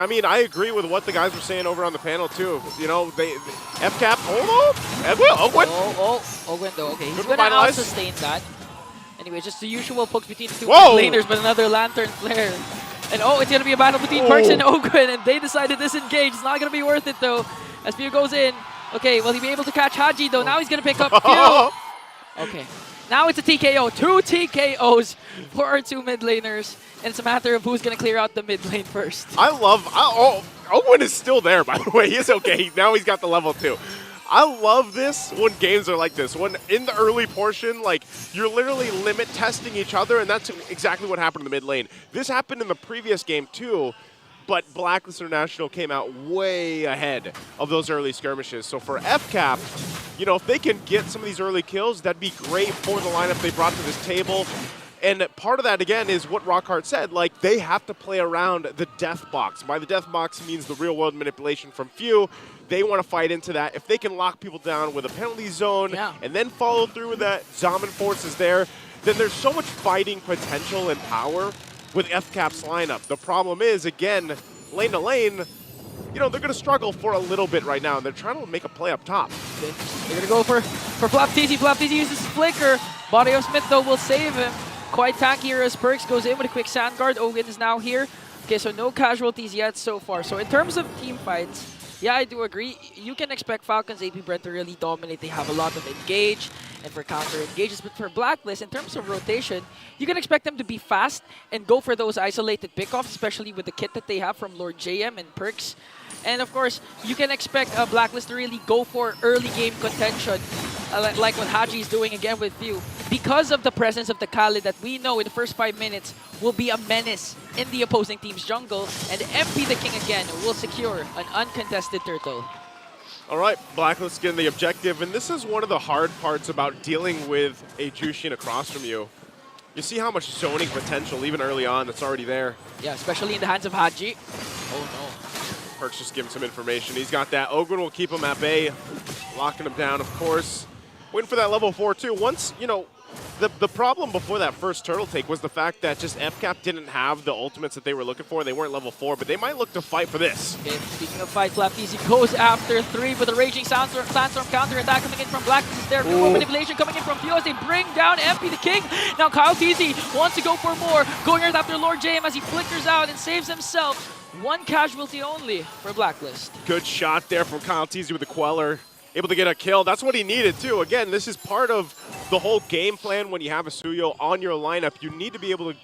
I mean, I agree with what the guys were saying over on the panel, too. You know, F-Cap, hold on. Ogwin. Ogwin, though. Okay, he's Good going to revitalize. out-sustain that. Anyway, just the usual pokes between the two Whoa. laners, but another Lantern Flare. And it's going to be a battle between Perks and Ogwin, and they decide to disengage. It's not going to be worth it, though, as Few goes in. Okay, will he be able to catch Haji, though? Now he's going to pick up Few. Okay, now it's a TKO. 2 TKOs for our 2 mid laners. And it's a matter of who's going to clear out the mid lane first. Ogwin is still there, by the way. He's okay. Now he's got the level 2. I love this when games are like this. When in the early portion, like, you're literally limit testing each other, and that's exactly what happened in the mid lane. This happened in the previous game, too, but Blacklist International came out way ahead of those early skirmishes. So for F-Cap, you know, if they can get some of these early kills, that'd be great for the lineup they brought to this table. And part of that, again, is what Rockhart said. Like, they have to play around the death box. By the death box means the real-world manipulation from Few. They want to fight into that. If they can lock people down with a penalty zone and then follow through with that, Zaman Force is there, then there's so much fighting potential and power with F-Cap's lineup. The problem is, again, lane to lane, you know, they're going to struggle for a little bit right now, and they're trying to make a play up top. Okay. They're going to go for Flap-TZ. Flap-TZ uses Flicker. Body of Smith, though, will save him. Quite tanky here as Perks goes in with a quick sand guard. Ogin is now here. Okay, so no casualties yet so far. So in terms of team fights, yeah, I do agree. You can expect Falcons Apbren to really dominate. They have a lot of engage and for counter engages. But for Blacklist, in terms of rotation, you can expect them to be fast and go for those isolated pickoffs, especially with the kit that they have from Lord JM and Perks. And of course, you can expect Blacklist to really go for early game contention, like what Haji is doing again with Few, because of the presence of the Khalid that we know in the first 5 minutes will be a menace in the opposing team's jungle, and MP the King again will secure an uncontested turtle. All right, Blacklist getting the objective, and this is one of the hard parts about dealing with a Jushin across from you. You see how much zoning potential, even early on, that's already there. Yeah, especially in the hands of Haji. Oh no. Perks just giving some information. He's got that. Ogwin will keep him at bay, locking him down, of course. Waiting for that level 4, too. Once, you know, the problem before that first turtle take was the fact that just F-Cap didn't have the ultimates that they were looking for. They weren't level 4, but they might look to fight for this. Okay, speaking of fight, Flap-TZ goes after 3 with a Raging Sandstorm counter-attack coming in from Blacklist. There, good manipulation coming in from Few as they bring down MP the King. Now Kyle TZ wants to go for more, going right after Lord JM as he flickers out and saves himself. 1 casualty only for Blacklist. Good shot there from Kyle TZ with the Queller. Able to get a kill. That's what he needed, too. Again, this is part of the whole game plan when you have a Suyo on your lineup. You need to be able to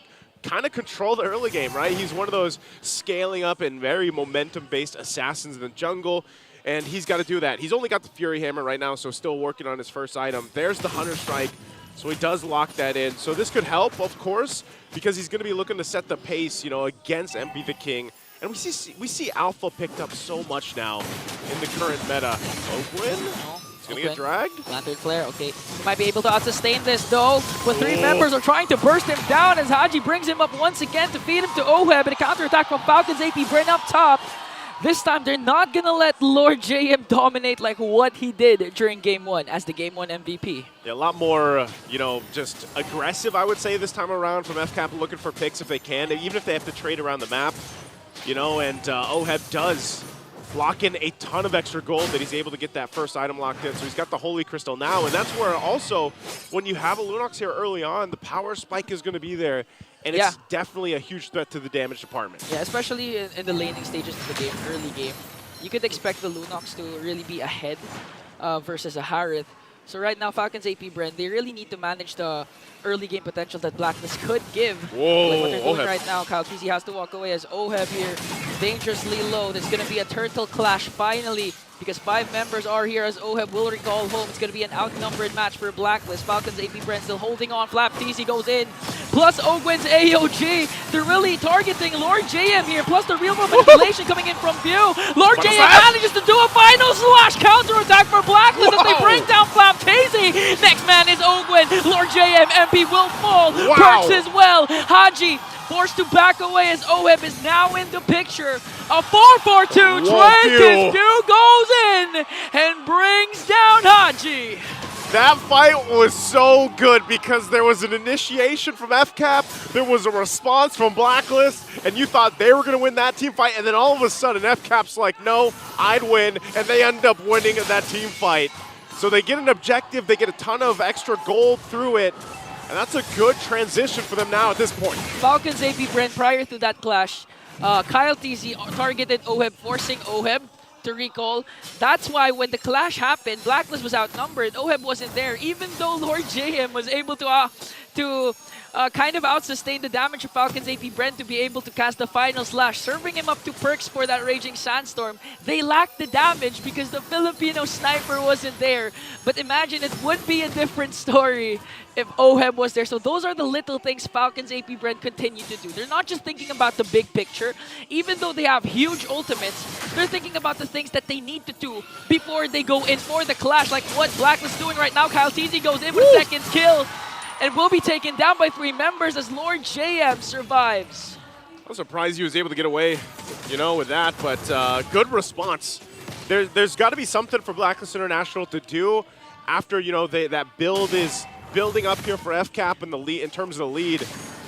kind of control the early game, right? He's one of those scaling up and very momentum-based assassins in the jungle, and he's got to do that. He's only got the Fury Hammer right now, so still working on his first item. There's the Hunter Strike, so he does lock that in. So this could help, of course, because he's going to be looking to set the pace, you know, against MP the King. And we see Alpha picked up so much now in the current meta. Ogwin? He's going to get dragged? Lantern Flare, okay. He might be able to sustain this, though. But 3 members are trying to burst him down as Haji brings him up once again to feed him to Oheb. And a counterattack from Falcons Apbren up top. This time, they're not going to let Lord JM dominate like what he did during Game 1 as the Game 1 MVP. Yeah, a lot more, you know, just aggressive, I would say, this time around from F-Cap, looking for picks if they can, even if they have to trade around the map. You know, and Oheb does lock in a ton of extra gold that he's able to get that first item locked in. So he's got the Holy Crystal now, and that's where also, when you have a Lunox here early on, the power spike is going to be there, and it's definitely a huge threat to the damage department. Yeah, especially in the laning stages of the game, early game. You could expect the Lunox to really be ahead versus a Harith. So right now, Falcons Apbren, they really need to manage the early game potential that Blacklist could give. Whoa, like what they're doing right now. Kyle TZ has to walk away as Oheb here, dangerously low. There's going to be a turtle clash finally, because 5 members are here as Oheb will recall home. It's going to be an outnumbered match for Blacklist. Falcons Apbren still holding on. Flap-TZ goes in, plus Ogwin's AOG. They're really targeting Lord JM here, plus the real manipulation coming in from Few. Lord JM manages to do a final slash counterattack for Blacklist as they bring down Flap-TZ. Next man is Ogwin. Lord JM, MP will fall. Perks as well. Haji forced to back away as Oheb is now in the picture. A 4-4-2. Trent goes in and brings down Haji. That fight was so good because there was an initiation from FCAP, there was a response from Blacklist, and you thought they were going to win that team fight, and then all of a sudden FCAP's like, no, I'd win, and they end up winning that team fight. So they get an objective, they get a ton of extra gold through it, and that's a good transition for them now at this point. Falcons Apbren prior to that clash, Kyle TZ targeted OHEB, forcing OHEB to recall. That's why when the clash happened, Blacklist was outnumbered. OHEB wasn't there, even though Lord JM was able to kind of out-sustain the damage of Falcons Apbren to be able to cast the final slash, serving him up to perks for that Raging Sandstorm. They lacked the damage because the Filipino sniper wasn't there. But imagine it would be a different story if OHEB was there. So those are the little things Falcons Apbren continue to do. They're not just thinking about the big picture. Even though they have huge ultimates, they're thinking about the things that they need to do before they go in for the clash, like what Blacklist is doing right now. Kyle TZ goes in for the second kill and will be taken down by 3 members as Lord JM survives. I'm surprised he was able to get away, with that, but good response. There's got to be something for Blacklist International to do after, that build is building up here for FCAP in the lead, in terms of the lead.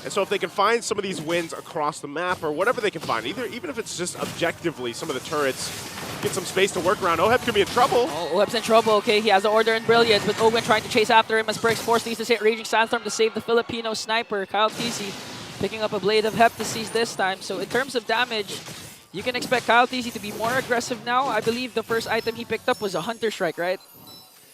And so if they can find some of these wins across the map or whatever they can find, even if it's just objectively some of the turrets, get some space to work around, OHEB could be in trouble. Oh, OHEB's in trouble. Okay, he has the order in Brilliant, with Owen trying to chase after him as Perks forced to hit Raging Sandstorm to save the Filipino sniper. Kyle TZ picking up a Blade of Hep to seize this time. So in terms of damage, you can expect Kyle TZ to be more aggressive now. I believe the first item he picked up was a Hunter Strike, right?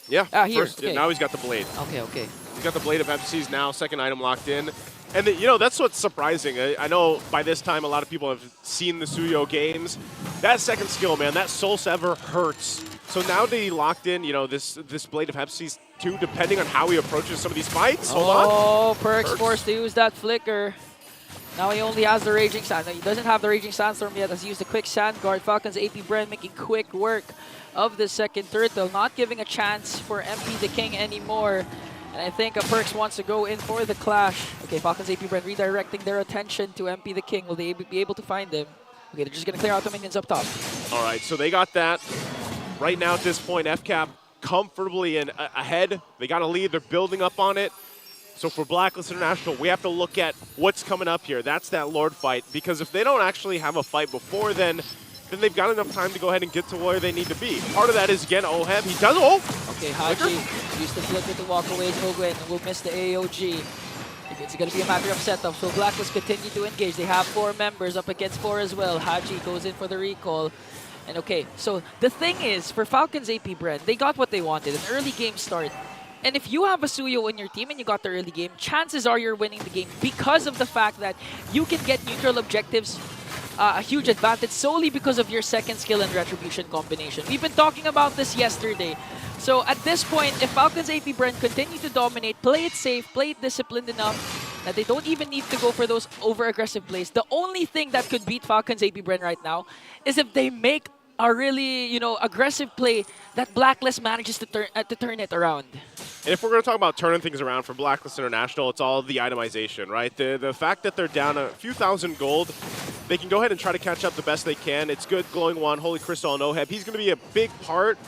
Yeah, here. First, Okay. now he's got the Blade. Okay. He's got the Blade of Hep now, second item locked in. And that's what's surprising. I know by this time a lot of people have seen the Suyo games. That second skill, man, that Soul Sever hurts. So now that he locked in, this Blade of Hepsies too, depending on how he approaches some of these fights. Hold on. Oh, Perks forced to use that flicker. Now he only has the Raging Sand. He doesn't have the Raging Sandstorm yet as he used the quick Sand Guard. Falcons Apbren making quick work of the second turtle, not giving a chance for MP the King anymore. And I think Perks wants to go in for the clash. Okay, Falcons Apbren redirecting their attention to MP the King. Will they be able to find him? Okay, they're just going to clear out the minions up top. All right, so they got that. Right now at this point, FCAP comfortably ahead. They got a lead. They're building up on it. So for Blacklist International, we have to look at what's coming up here. That's that Lord fight. Because if they don't actually have a fight before then they've got enough time to go ahead and get to where they need to be. Part of that is, again, OHEB. He does. Okay, Haji used the flicker to walk away. Owen will miss the AOG. It's going to be a matter of setup. So Blacklist continue to engage. They have 4 members up against 4 as well. Haji goes in for the recall. And okay, so the thing is, for Falcons Apbren, they got what they wanted, an early game start. And if you have a Suyo in your team and you got the early game, chances are you're winning the game because of the fact that you can get neutral objectives a huge advantage solely because of your second skill and retribution combination. We've been talking about this yesterday. So at this point, if Falcons Apbren continue to dominate, play it safe, play it disciplined enough, that they don't even need to go for those over-aggressive plays. The only thing that could beat Falcons Apbren right now is if they make a really, aggressive play that Blacklist manages to turn it around. And if we're going to talk about turning things around for Blacklist International, it's all the itemization, right? The fact that they're down a few thousand gold, they can go ahead and try to catch up the best they can. It's good, Glowing Wand, Holy Crystal, and OHEB. He's going to be a big part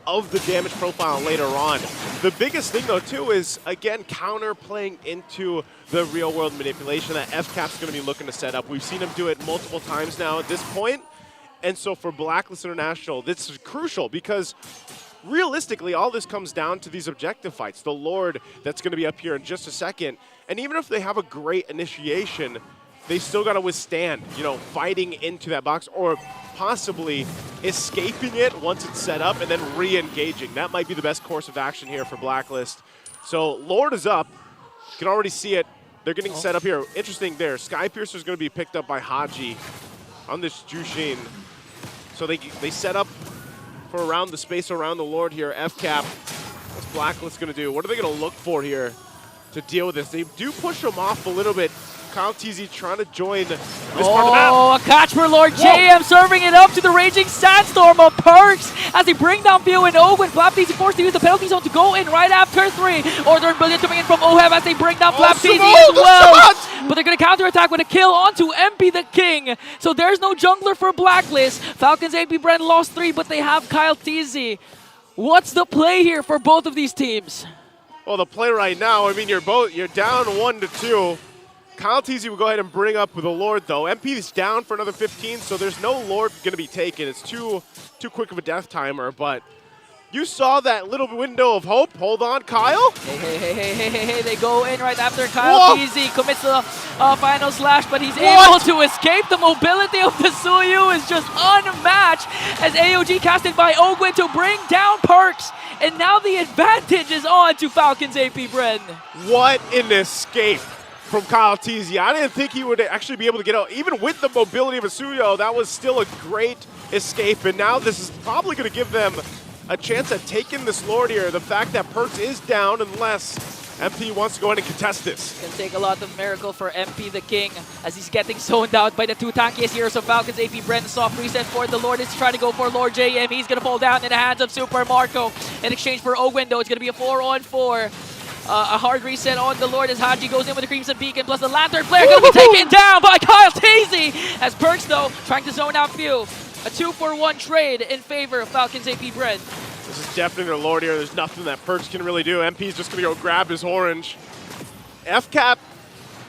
of the damage profile later on. The biggest thing, though, too, is, again, counter-playing into the real-world manipulation that FCAP's going to be looking to set up. We've seen him do it multiple times now at this point. And so for Blacklist International, this is crucial because realistically, all this comes down to these objective fights. The Lord that's going to be up here in just a second. And even if they have a great initiation, they still got to withstand, fighting into that box or possibly escaping it once it's set up and then re-engaging. That might be the best course of action here for Blacklist. So Lord is up. You can already see it. They're getting set up here. Interesting there. Skypiercer is going to be picked up by Haji on this Jushin. So they set up for around the space around the Lord here. FCAP, what's Blacklist going to do? What are they going to look for here to deal with this? They do push him off a little bit. Kyle TZ trying to join this part of the map. Oh, a catch for Lord JM, serving it up to the Raging Sandstorm of Perks as they bring down Pio and Owen. Flap TZ forced to use the penalty zone to go in right after 3. Order and Brilliant coming in from OHEB as they bring down Flap TZ as well. But they're going to counterattack with a kill onto MP the King. So there's no jungler for Blacklist. Falcons Apbren lost 3, but they have Kyle TZ. What's the play here for both of these teams? Well, the play right now, I mean, you're down 1-2. Kyle Teasy will go ahead and bring up the Lord, though. MP is down for another 15, so there's no Lord going to be taken. It's too quick of a death timer, but you saw that little window of hope. Hold on, Kyle. Hey, they go in right after Kyle Teasy commits the final slash, but he's able to escape. The mobility of the Suyu is just unmatched as AOG casted by Ogwin to bring down Perks, and now the advantage is on to Falcons Apbren. What an escape from Kyle Teasy. I didn't think he would actually be able to get out. Even with the mobility of a Suyo, that was still a great escape, and now this is probably going to give them a chance at taking this Lord here. The fact that Perks is down unless MP wants to go in and contest this. It's going to take a lot of miracle for MP the King as he's getting zoned out by the two tankiest heroes of Falcons. Apbren, soft reset for the Lord is trying to go for Lord JM. He's going to fall down in the hands of Super Marco. In exchange for Ogwin, though, it's going to be a 4-on-4. A hard reset on the Lord as Haji goes in with the Crimson Beacon, plus the Lantern Flare going to be taken down by Kyle Teasy. As Perks, though, trying to zone out Few. A 2-for-1 trade in favor of Falcons Apbren. This is definitely their Lord here. There's nothing that Perks can really do. MP's just going to go grab his orange. FCAP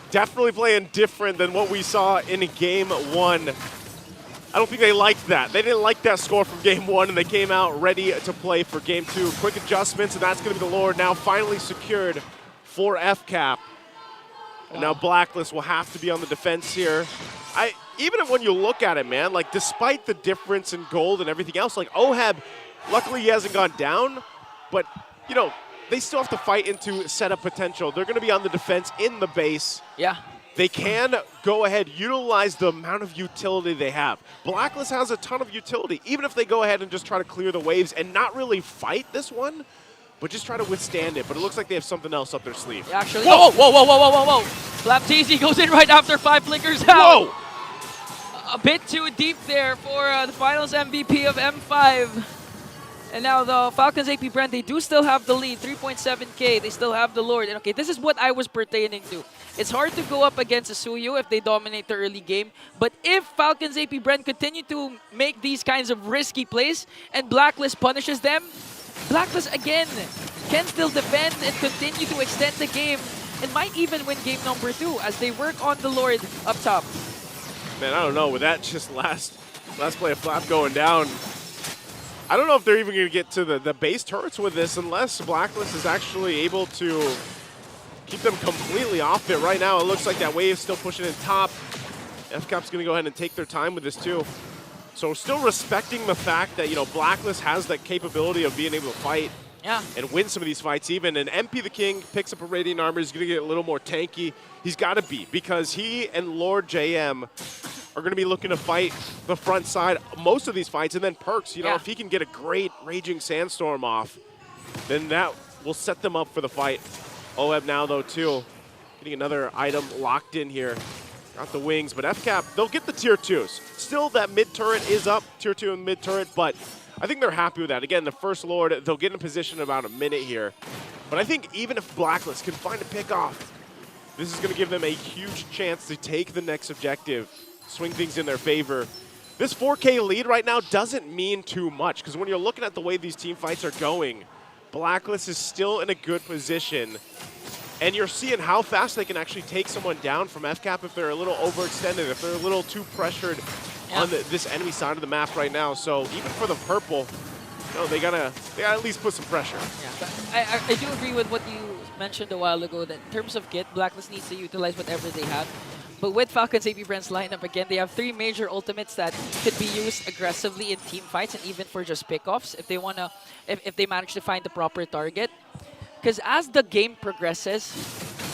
definitely playing different than what we saw in Game 1. I don't think they liked that. They didn't like that score from Game 1, and they came out ready to play for Game 2. Quick adjustments, and that's going to be the Lord now finally secured for FCAP. And now Blacklist will have to be on the defense here. Even when you look at it, man, like despite the difference in gold and everything else, like Oheb, luckily he hasn't gone down, but you know, they still have to fight into setup potential. They're going to be on the defense in the base. Yeah. They can go ahead, utilize the amount of utility they have. Blacklist has a ton of utility, even if they go ahead and just try to clear the waves and not really fight this one, but just try to withstand it. But it looks like they have something else up their sleeve. Actually, whoa. Flapteasy goes in right after 5 flickers out. Whoa! A bit too deep there for the finals MVP of M5. And now the Falcons Apbren, they do still have the lead, 3.7k. They still have the Lord. And okay, this is what I was pertaining to. It's hard to go up against a Suyu if they dominate the early game. But if Falcons Apbren continue to make these kinds of risky plays and Blacklist punishes them, Blacklist again can still defend and continue to extend the game and might even win game number 2 as they work on the Lord up top. Man, I don't know. With that just last play of Flap going down, I don't know if they're even going to get to the base turrets with this unless Blacklist is actually able to keep them completely off it. Right now, it looks like that wave's still pushing in top. FCAP's going to go ahead and take their time with this too. So still respecting the fact that, you know, Blacklist has that capability of being able to fight and win some of these fights even. And MP the King picks up a Radiant Armor. He's going to get a little more tanky. He's got to be, because he and Lord JM are going to be looking to fight the front side most of these fights. And then Perks, you know, if he can get a great Raging Sandstorm off, then that will set them up for the fight. Oheb now, though, too, getting another item locked in here. Got the wings, but FCAP, they'll get the tier 2s. Still, that mid turret is up, tier 2 and mid turret, but I think they're happy with that. Again, the first Lord, they'll get in position in about a minute here. But I think even if Blacklist can find a pick off, this is going to give them a huge chance to take the next objective, swing things in their favor. This 4K lead right now doesn't mean too much, because when you're looking at the way these team fights are going, Blacklist is still in a good position. And you're seeing how fast they can actually take someone down from FCAP if they're a little overextended, if they're a little too pressured on this enemy side of the map right now. So even for the purple, you know, they gotta at least put some pressure. Yeah, I do agree with what you mentioned a while ago, that in terms of kit, Blacklist needs to utilize whatever they have. But with Falcons Apbren's lineup, again, they have 3 major ultimates that could be used aggressively in team fights and even for just pickoffs if they wanna, if they manage to find the proper target. Because as the game progresses,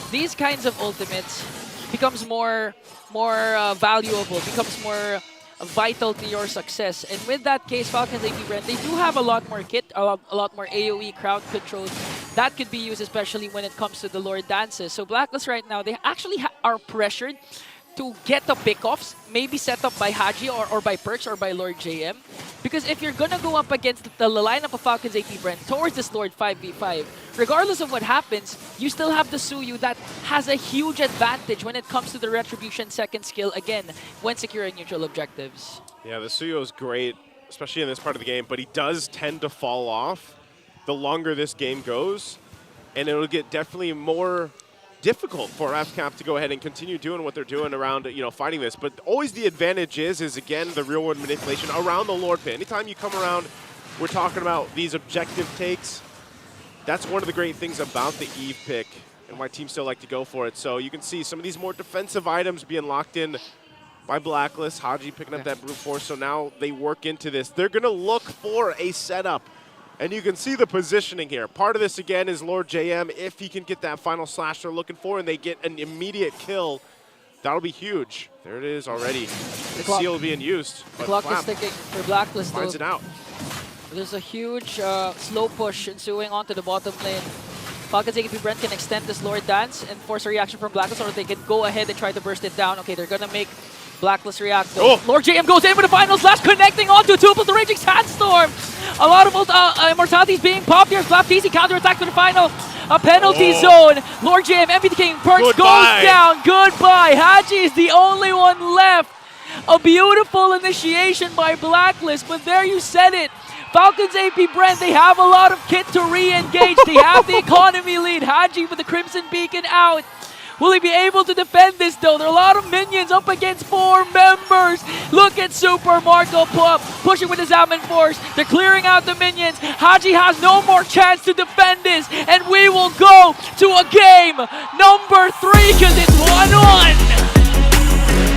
these kinds of ultimates becomes more valuable, becomes more vital to your success. And with that case, Falcons Apbren, they do have a lot more kit, a lot more AoE crowd control that could be used, especially when it comes to the Lord dances. So Blacklist right now, they actually are pressured to get the pickoffs, maybe set up by Haji or by Perks or by Lord JM. Because if you're gonna go up against the lineup of Falcons Apbren towards this Lord 5v5, regardless of what happens, you still have the Suyu that has a huge advantage when it comes to the Retribution second skill, again, when securing neutral objectives. Yeah, the Suyu is great, especially in this part of the game, but he does tend to fall off the longer this game goes, and it'll get definitely more difficult for FCAP to go ahead and continue doing what they're doing around, fighting this. But always the advantage is again, the real world manipulation around the Lord Pit. Anytime you come around, we're talking about these objective takes. That's one of the great things about the Eve pick and why teams still like to go for it. So you can see some of these more defensive items being locked in by Blacklist. Haji picking up that brute force, so now they work into this. They're going to look for a setup, and you can see the positioning here. Part of this, again, is Lord JM. If he can get that final slash they're looking for and they get an immediate kill, that'll be huge. There it is already. The seal being used. The clock is ticking for Blacklist. Finds it out. There's a huge slow push ensuing onto the bottom lane. Falcons Apbren can extend this Lord Dance and force a reaction from Blacklist, or they can go ahead and try to burst it down. Okay, they're going to make Blacklist react. Oh. Lord JM goes in for the final slash, connecting onto Tupel, the Raging Sandstorm. A lot of immortalities being popped here. Flap-TC counterattack for the final. A penalty zone. Lord JM, MVP King, Perks goes down. Goodbye. Haji is the only one left. A beautiful initiation by Blacklist, but there you said it. Falcons Apbren, they have a lot of kit to re-engage. They have the economy lead. Haji with the Crimson Beacon out. Will he be able to defend this though? There are a lot of minions up against 4 members. Look at Super Marco pushing with his Zaman Force. They're clearing out the minions. Haji has no more chance to defend this. And we will go to a game number 3 because it's 1-1.